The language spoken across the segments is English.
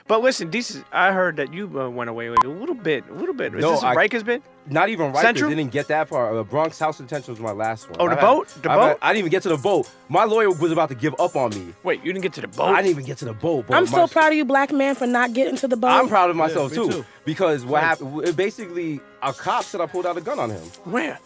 But listen, I heard that you went away like a little bit. Is No, this a Rikers bit? Not even Rikers. Central? Didn't get that far. Bronx House Detention was my last one. Oh, the boat? I didn't even get to the boat. My lawyer was about to give up on me. Wait, you didn't get to the boat? I didn't even get to the boat. But I'm so proud of you, black man, for not getting to the boat. I'm proud of myself me too. because what happened? Basically, a cop said I pulled out a gun on him. Where?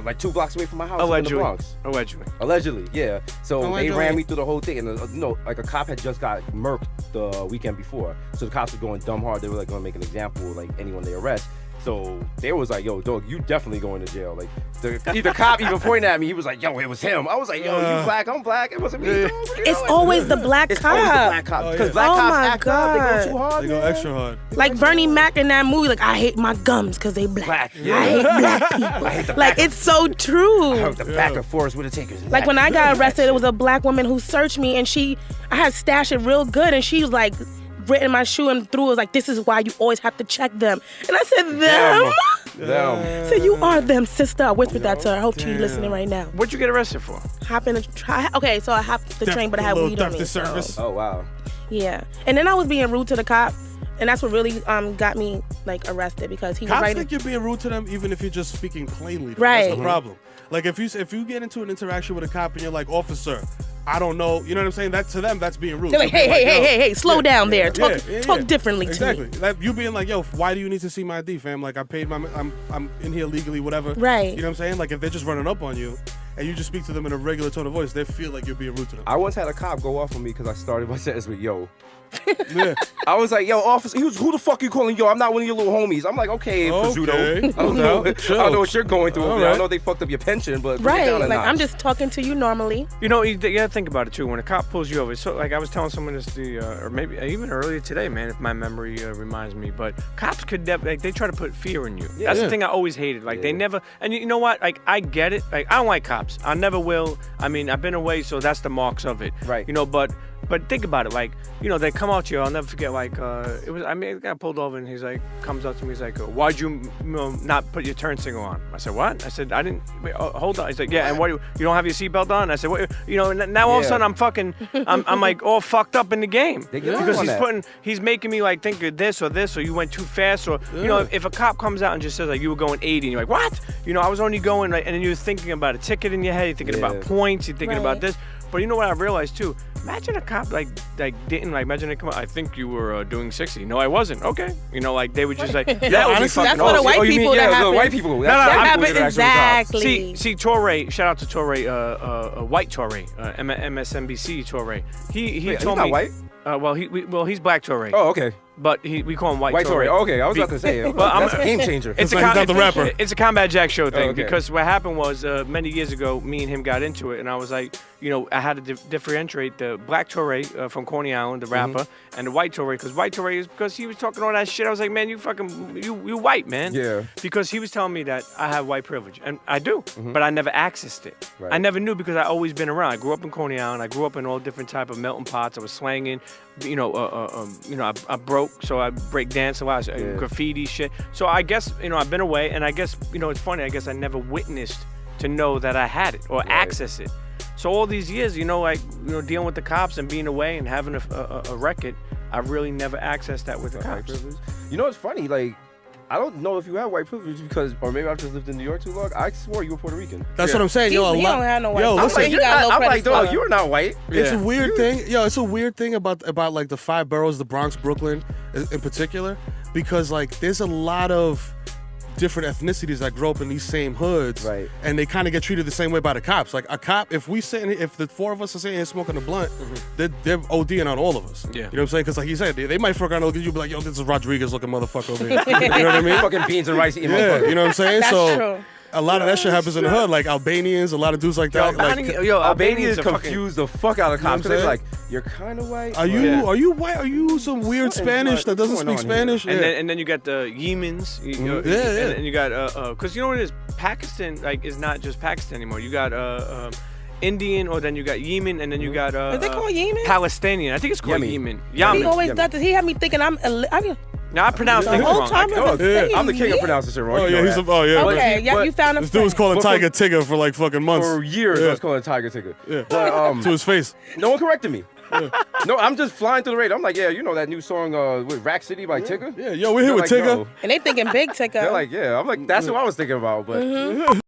Like 2 blocks away from my house Allegedly. in the Bronx. Allegedly, yeah. So they ran me through the whole thing, and like a cop had just got murked the weekend before, so the cops were going dumb hard. They were like going to make an example, like anyone they arrest. So they was like, yo, dog, you definitely going to jail. Like the cop even pointed at me. He was like, yo, it was him. I was like, yo, you black, I'm black. It wasn't me. Dog. It's always the black It's cop. always the black cop because black cops act up. They go too hard. They go extra hard. Like Bernie Mac in that movie, like, I hate my gums because they black. Yeah. I hate black people. Like, it's so true. I heard the back of Forest Whitaker's Like, when I got arrested, it was a black woman who searched me, and I had stashed it real good, and she was like, written my shoe and threw it. Was like, this is why you always have to check them. And I said, them? So you are them, sister. I whispered that to her. I hope she's listening right now. What'd you get arrested for? Hopping the okay, so I hopped the train, but I had weed on me. Service. Oh wow. Yeah, and then I was being rude to the cop, and that's what really got me like arrested because he was Cops right. think you're being rude to them even if you're just speaking plainly. Right. That's the problem. Like if you get into an interaction with a cop and you're like, officer, I don't know, you know what I'm saying? That to them, that's being rude. They're like, hey, slow down there. Talk differently exactly. to me. Like, you being like, yo, why do you need to see my ID, fam? Like, I paid I'm in here legally, whatever. Right. You know what I'm saying? Like, if they're just running up on you and you just speak to them in a regular tone of voice, they feel like you're being rude to them. I once had a cop go off on me because I started my sentence with yo. Yeah. I was like, yo, officer. He was, who the fuck you calling yo? I'm not one of your little homies. I'm like, okay, Pizzuto. I don't know what you're going through. Right. I know they fucked up your pension, but Right. down a Like, notch. I'm just talking to you normally. You know, you gotta think about it too. When a cop pulls you over, so like I was telling someone this, or maybe even earlier today, man, if my memory reminds me. But cops could never, like, they try to put fear in you. That's the thing I always hated. Like they never, and you know what? Like I get it. Like I don't like cops. I never will. I mean, I've been away, so that's the marks of it. Right. You know, but think about it. Like, you know, they come out to you. I'll never forget. Like, it was. I mean, the guy pulled over and he's like, comes up to me. He's like, "Why'd you not put your turn signal on?" I said, "What?" I said, "I didn't." Wait, hold on. He's like, "Yeah." And what? You don't have your seatbelt on? I said, "What?" You know. Now all of a sudden I'm fucking. I'm like all fucked up in the game because he's making me like think of this or you went too fast or you know if a cop comes out and just says like you were going 80 and you're like what? You know, I was only going like, and then you're thinking about a ticket in your head. You're thinking about points. You're thinking about this. But you know what I realized too? Imagine a cop like didn't like imagine they come out. I think you were doing 60. No, I wasn't. Okay, you know, like they would just like that would be fucking that's what the white people that happens. White people. That happens exactly. See, Torre. Shout out to Torre, white Torre, MSNBC Torre. He told me. Not white. He's black Torre. Oh, okay. But we call him White Torre. Torre. Okay, I was about to say it. That's a game changer. It's not the rapper. It's a Combat Jack show thing okay. because what happened was many years ago, me and him got into it, and I was like, you know, I had to differentiate the Black Torre from Coney Island, the rapper, and the White Torre because White Torre is because he was talking all that shit. I was like, man, you white, man. Yeah. Because he was telling me that I have white privilege, and I do, but I never accessed it. Right. I never knew because I always been around. I grew up in Coney Island. I grew up in all different type of melting pots. I was slanging. You know, I broke, so I break dance a lot, graffiti shit. So I guess, you know, I've been away, and I guess, you know, it's funny. I guess I never witnessed to know that I had it or access it. So all these years, you know, like, you know, dealing with the cops and being away and having a record, I really never accessed that with the cops. You know, it's funny. Like, I don't know if you have white privilege because, or maybe I've just lived in New York too long. I swore you were Puerto Rican. That's what I'm saying. He don't have no white. Yo, I'm listen. like, I'm like, dog, you're not white. It's a weird thing. Yo, it's a weird thing about like the 5 boroughs, the Bronx, Brooklyn in particular, because like there's a lot of different ethnicities that grow up in these same hoods, right? And they kind of get treated the same way by the cops. Like a cop, if the 4 of us are sitting here smoking a blunt, they're ODing on all of us. Yeah. You know what I'm saying? Because like you said, they might fuck around and look at you and be like, yo, this is Rodriguez looking motherfucker over here. You know what I mean? Fucking beans and rice eating motherfucker. You know what I'm saying? That's true. A lot of that shit happens in the hood, like Albanians, a lot of dudes like that. Albanians confuse the fuck out of cops. You know They're like, you're kind of white. Are you white? Are you some weird Spanish that doesn't speak Spanish? And then you got the Yemens. And you got because you know what it is. Pakistan is not just Pakistan anymore. You got Indian, or then you got Yemen, and then you got Is they called Yemen? Palestinian. I think it's called Yemen. He always does this. He had me thinking Now I pronounced things whole wrong. time I'm the king of pronouncing shit wrong. Okay, you found him. This dude was calling Tiger Tigger for like fucking months. For years, I was calling Tiger Tigger. Yeah. But, to his face. No one corrected me. No, I'm just flying through the radio. I'm like, yeah, you know that new song with Rack City by Tigger? Yeah, yo, we're here with They're like, Tigger. yo. And they thinking big ticker. They're like, yeah. I'm like, that's what I was thinking about, but.